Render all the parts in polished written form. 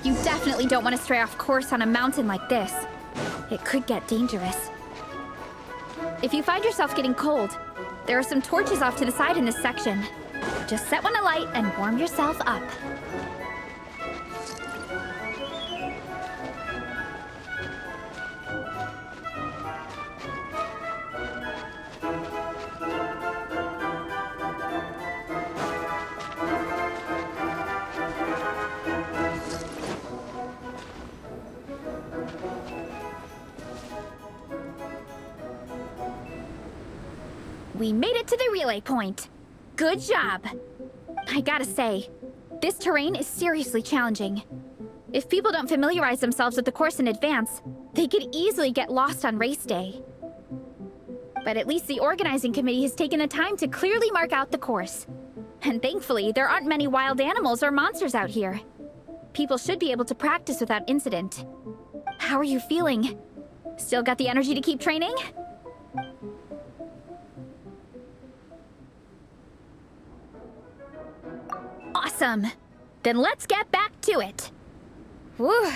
You definitely don't want to stray off course on a mountain like this. It could get dangerous. If you find yourself getting cold, there are some torches off to the side in this section. Just set one alight and warm yourself up. We made it to the relay point. Good job. I gotta say, this terrain is seriously challenging. If people don't familiarize themselves with the course in advance, they could easily get lost on race day. But at least the organizing committee has taken the time to clearly mark out the course. And thankfully, there aren't many wild animals or monsters out here. People should be able to practice without incident. How are you feeling? Still got the energy to keep training? Awesome! Then let's get back to it! Whew!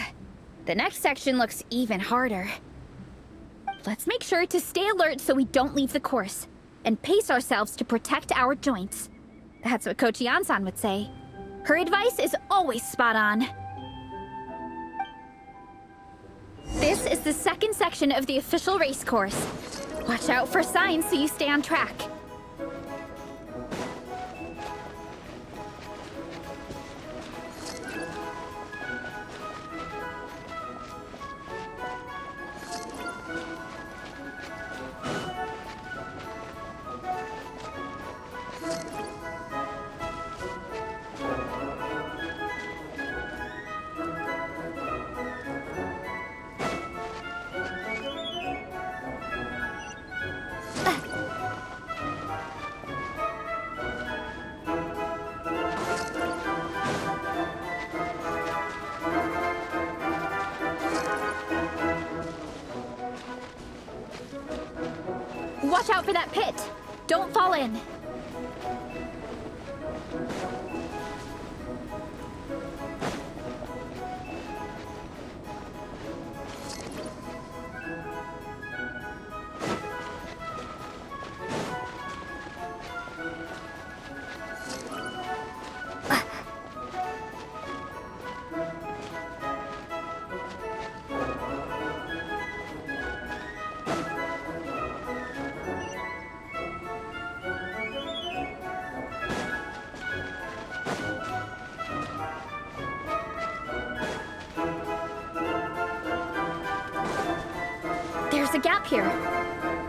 The next section looks even harder. Let's make sure to stay alert so we don't leave the course, and pace ourselves to protect our joints. That's what Coach Yan-san would say. Her advice is always spot on. This is the second section of the official race course. Watch out for signs so you stay on track. Watch out for that pit! Don't fall in! There's a gap here.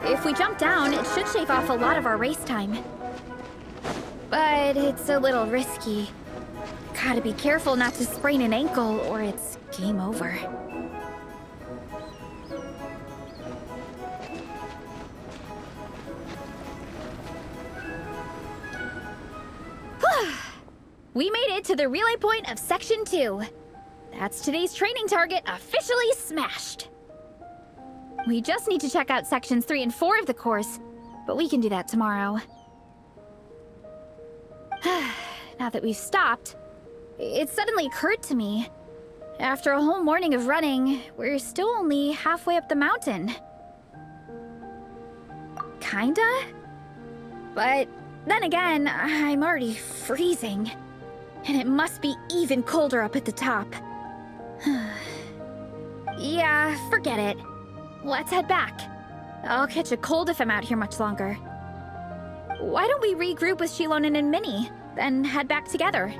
If we jump down, it should shave off a lot of our race time. But it's a little risky. Gotta be careful not to sprain an ankle or it's game over. We made it to the relay point of Section 2. That's today's training target officially smashed. We just need to check out Sections 3 and 4 of the course, but we can do that tomorrow. Now that we've stopped, it suddenly occurred to me. After a whole morning of running, we're still only halfway up the mountain. Kinda? But then again, I'm already freezing. And it must be even colder up at the top. Yeah, forget it. Let's head back. I'll catch a cold if I'm out here much longer. Why don't we regroup with Shilonen and Minnie, then head back together?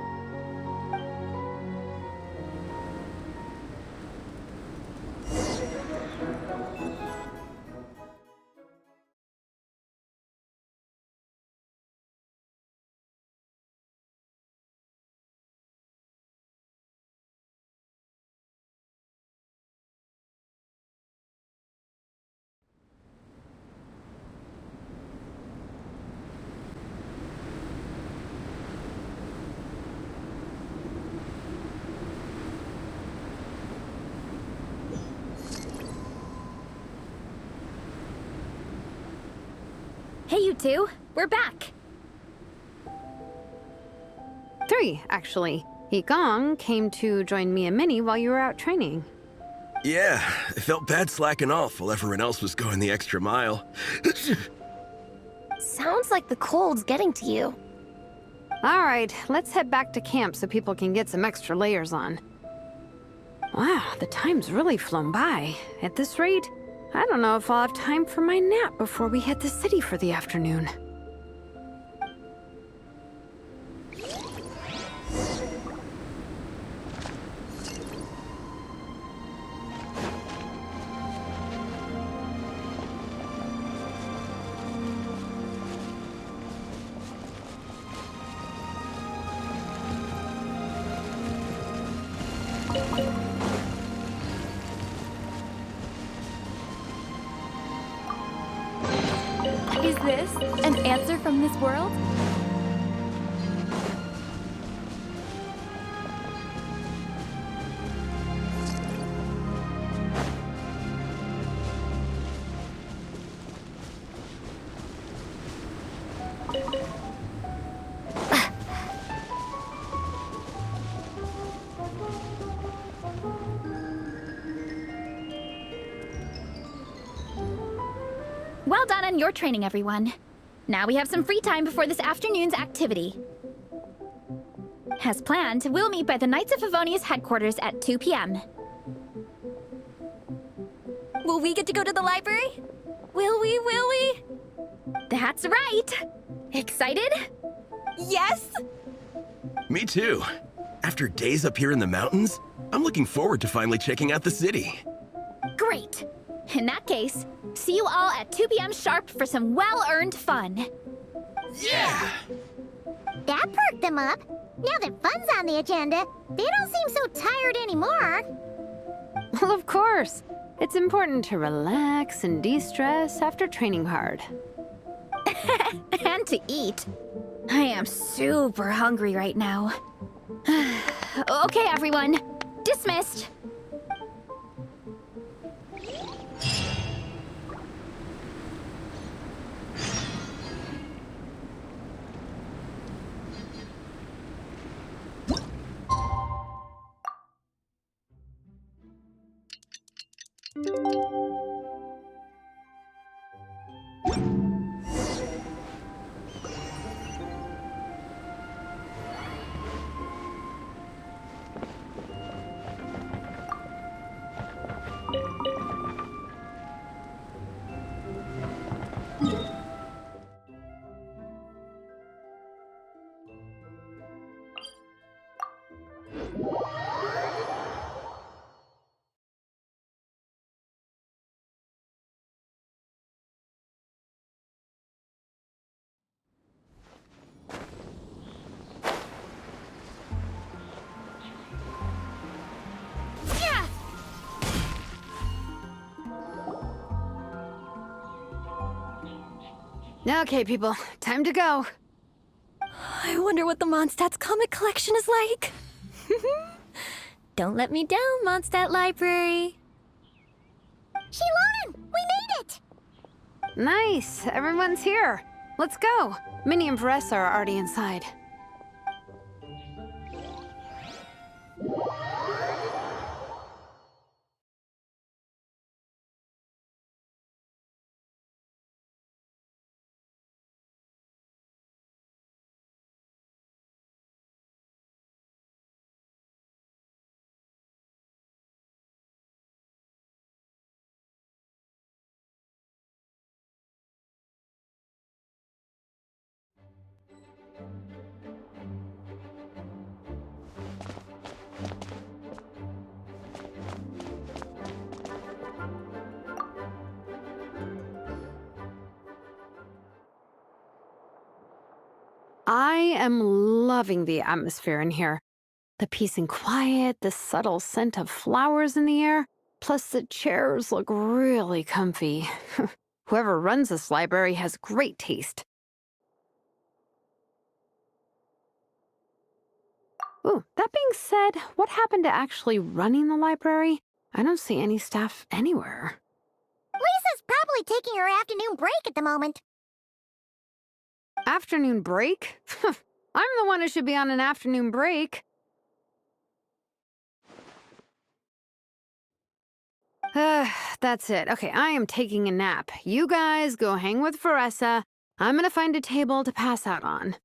Hey, you two. We're back. 3, actually. Gong came to join me and Minnie while you were out training. Yeah, I felt bad slacking off while everyone else was going the extra mile. Sounds like the cold's getting to you. All right, let's head back to camp so people can get some extra layers on. Wow, the time's really flown by. At this rate, I don't know if I'll have time for my nap before we hit the city for the afternoon. Is this an answer from this world? Well done on your training, everyone. Now we have some free time before this afternoon's activity. As planned, we'll meet by the Knights of Favonia's headquarters at 2 p.m. Will we get to go to the library? Will we? That's right! Excited? Yes! Me too. After days up here in the mountains, I'm looking forward to finally checking out the city. Great! In that case, see you all at 2 p.m. sharp for some well-earned fun. Yeah! That perked them up. Now that fun's on the agenda, they don't seem so tired anymore. Well, of course. It's important to relax and de-stress after training hard. And to eat. I am super hungry right now. Okay, everyone. Dismissed. Okay, people, time to go. I wonder what the Mondstadt's comic collection is like. Don't let me down, Mondstadt Library. Shilonen, we made it! Nice, everyone's here. Let's go. Minnie and Vareza are already inside. I am loving the atmosphere in here. The peace and quiet, the subtle scent of flowers in the air, plus the chairs look really comfy. Whoever runs this library has great taste. Ooh, that being said, what happened to actually running the library? I don't see any staff anywhere. Lisa's probably taking her afternoon break at the moment. Afternoon break? I'm the one who should be on an afternoon break. That's it. Okay, I am taking a nap. You guys go hang with Vareza. I'm gonna find a table to pass out on.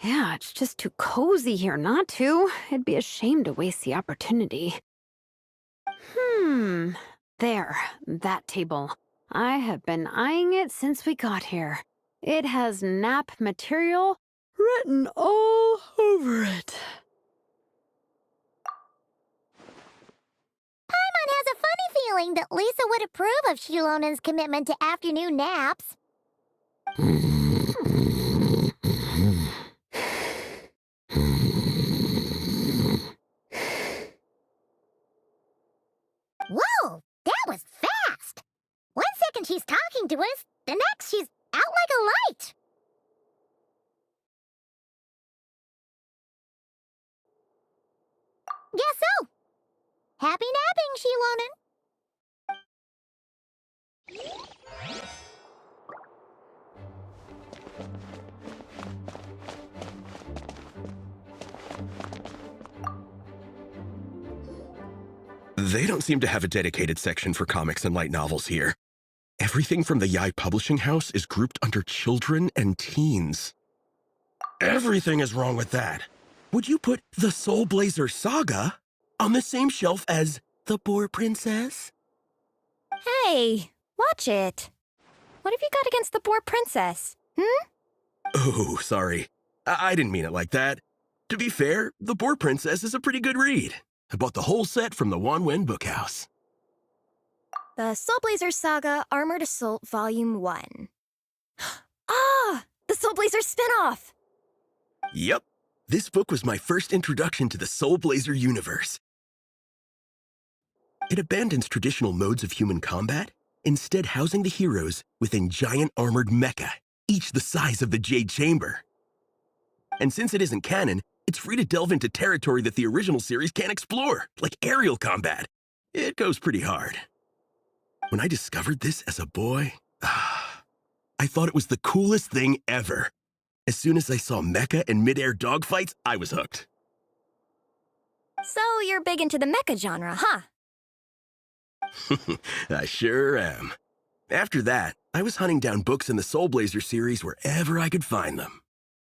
Yeah, it's just too cozy here not to. It'd be a shame to waste the opportunity. There, that table. I have been eyeing it since we got here. It has nap material written all over it. Paimon has a funny feeling that Lisa would approve of Shilonen's commitment to afternoon naps. Whoa, that was fast! 1 second she's talking to us, the next she's out like a light. Guess so. Happy napping, Shilonen. They don't seem to have a dedicated section for comics and light novels here. Everything from the Yai Publishing House is grouped under children and teens. Everything is wrong with that. Would you put the Soul Blazer Saga on the same shelf as The Boar Princess? Hey, watch it. What have you got against the Boar Princess? Oh, sorry. I didn't mean it like that. To be fair, The Boar Princess is a pretty good read. I bought the whole set from the Wanwen Bookhouse. The Soul Blazer Saga Armored Assault Volume 1. Ah! The Soul Blazer spinoff! Yep. This book was my first introduction to the Soul Blazer universe. It abandons traditional modes of human combat, instead housing the heroes within giant armored mecha, each the size of the Jade Chamber. And since it isn't canon, it's free to delve into territory that the original series can't explore, like aerial combat. It goes pretty hard. When I discovered this as a boy, I thought it was the coolest thing ever. As soon as I saw mecha and mid-air dogfights, I was hooked. So you're big into the mecha genre, huh? I sure am. After that, I was hunting down books in the Soul Blazer series wherever I could find them.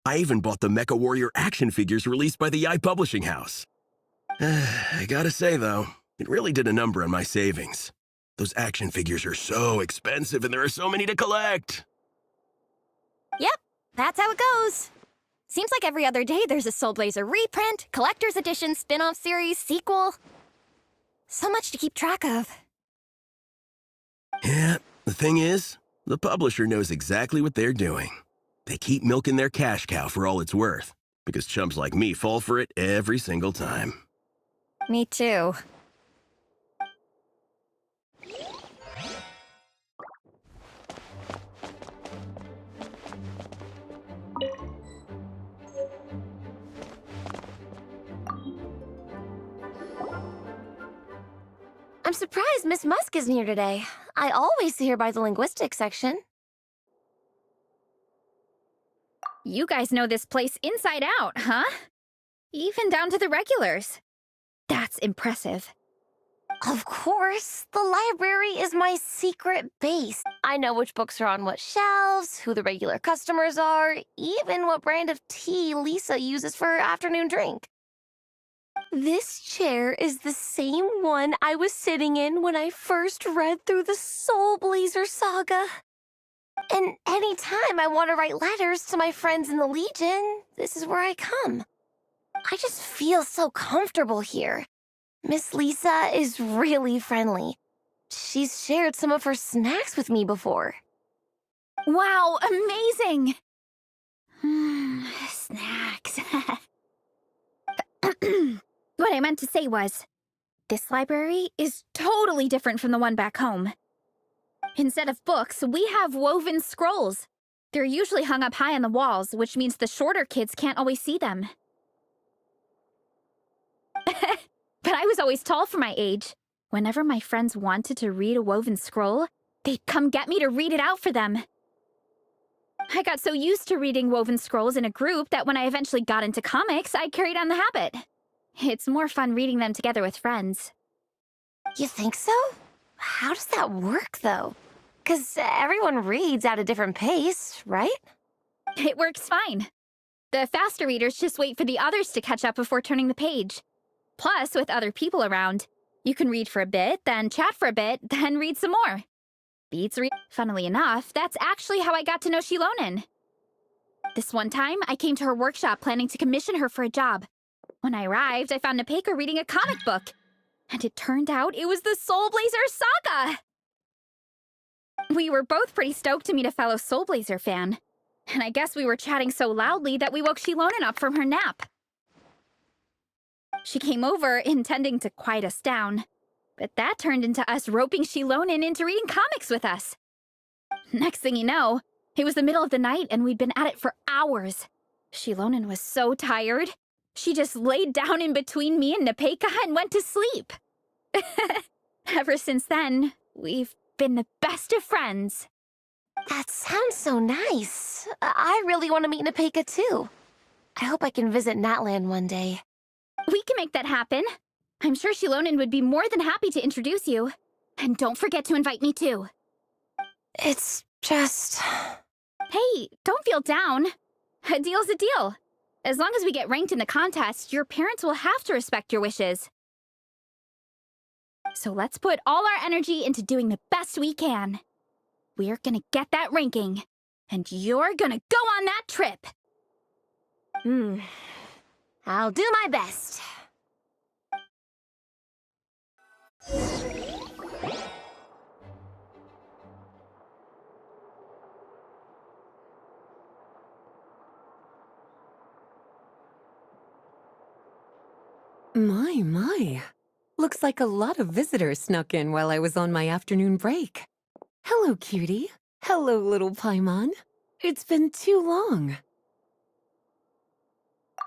I even bought the Mecha Warrior action figures released by the Yai Publishing House. I gotta say, though, it really did a number on my savings. Those action figures are so expensive and there are so many to collect. Yep, that's how it goes. Seems like every other day there's a Soul Blazer reprint, collector's edition, spin-off series, sequel. So much to keep track of. Yeah, the thing is, the publisher knows exactly what they're doing. They keep milking their cash cow for all it's worth, because chumps like me fall for it every single time. Me too. I'm surprised Miss Musk isn't here today. I always see her by the linguistics section. You guys know this place inside out, huh? Even down to the regulars. That's impressive. Of course, the library is my secret base. I know which books are on what shelves, who the regular customers are, even what brand of tea Lisa uses for her afternoon drink. This chair is the same one I was sitting in when I first read through the Soul Blazer saga. And anytime I want to write letters to my friends in the Legion, this is where I come. I just feel so comfortable here. Miss Lisa is really friendly. She's shared some of her snacks with me before. Wow, amazing! Snacks. What I meant to say was, this library is totally different from the one back home. Instead of books, we have woven scrolls. They're usually hung up high on the walls, which means the shorter kids can't always see them. But I was always tall for my age. Whenever my friends wanted to read a woven scroll, they'd come get me to read it out for them. I got so used to reading woven scrolls in a group that when I eventually got into comics, I carried on the habit. It's more fun reading them together with friends. You think so? How does that work, though? Because everyone reads at a different pace, right? It works fine. The faster readers just wait for the others to catch up before turning the page. Plus, with other people around, you can read for a bit, then chat for a bit, then read some more. Beats read. Funnily enough, that's actually how I got to know Shilonen. This one time, I came to her workshop planning to commission her for a job. When I arrived, I found Nepeka reading a comic book. And it turned out it was the Soul Blazer saga! We were both pretty stoked to meet a fellow Soul Blazer fan. And I guess we were chatting so loudly that we woke Shilonen up from her nap. She came over, intending to quiet us down. But that turned into us roping Shilonen into reading comics with us. Next thing you know, it was the middle of the night and we'd been at it for hours. Shilonen was so tired, she just laid down in between me and Nepeka and went to sleep. Ever since then, we've been the best of friends. That sounds so nice. I really want to meet Nepeka, too. I hope I can visit Natland one day. We can make that happen. I'm sure Shilonen would be more than happy to introduce you. And don't forget to invite me, too. It's just... Hey, don't feel down. A deal's a deal. As long as we get ranked in the contest, your parents will have to respect your wishes. So let's put all our energy into doing the best we can. We're gonna get that ranking, and you're gonna go on that trip. I'll do my best. My. Looks like a lot of visitors snuck in while I was on my afternoon break. Hello, cutie. Hello, little Paimon. It's been too long.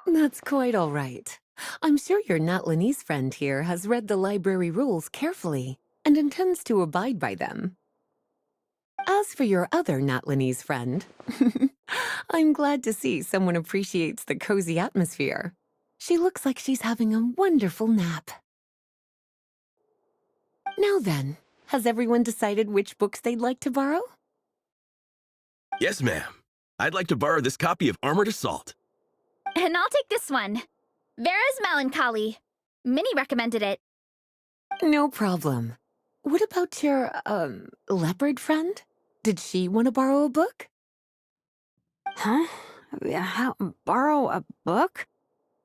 That's quite all right. I'm sure your Natlanese friend here has read the library rules carefully and intends to abide by them. As for your other Natlanese friend, I'm glad to see someone appreciates the cozy atmosphere. She looks like she's having a wonderful nap. Now then, has everyone decided which books they'd like to borrow? Yes, ma'am. I'd like to borrow this copy of Armored Assault. And I'll take this one. Vera's Melancholy. Minnie recommended it. No problem. What about your, leopard friend? Did she want to borrow a book? Huh? Borrow a book?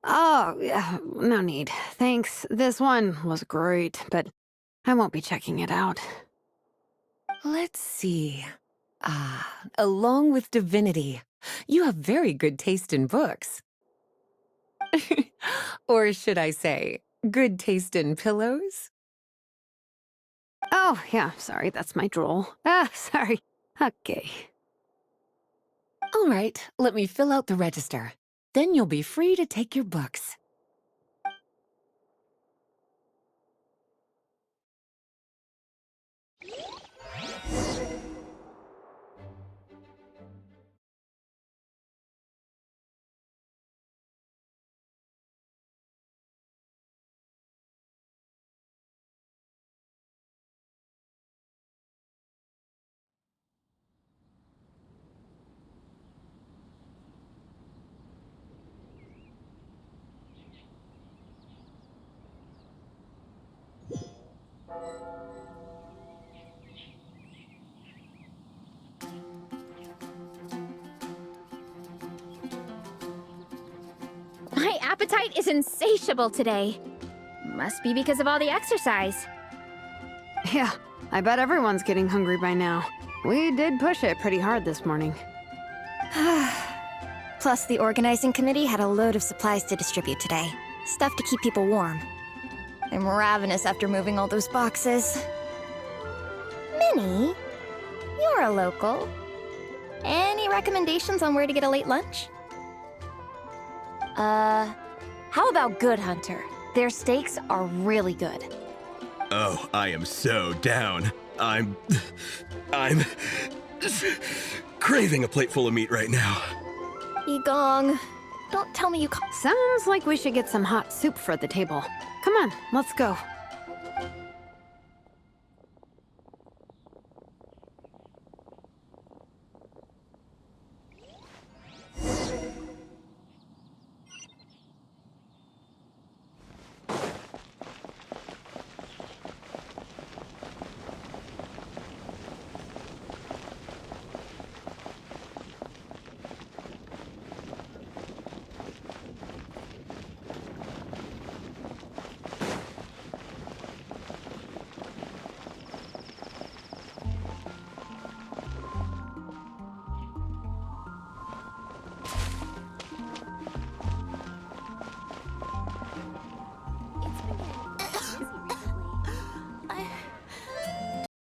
Oh, yeah, no need. Thanks. This one was great, but I won't be checking it out. Let's see. Along with Divinity, you have very good taste in books. Or should I say, good taste in pillows? Oh, yeah, sorry, that's my drool. Sorry. Okay. All right, let me fill out the register. Then you'll be free to take your books. My appetite is insatiable today. Must be because of all the exercise. Yeah, I bet everyone's getting hungry by now. We did push it pretty hard this morning. Plus, the organizing committee had a load of supplies to distribute today. Stuff to keep people warm. I'm ravenous after moving all those boxes. Minnie, you're a local. Any recommendations on where to get a late lunch? How about Good Hunter? Their steaks are really good. Oh, I am so down. I'm craving a plate full of meat right now. Yigong, don't tell me you Sounds like we should get some hot soup for the table. Come on, let's go.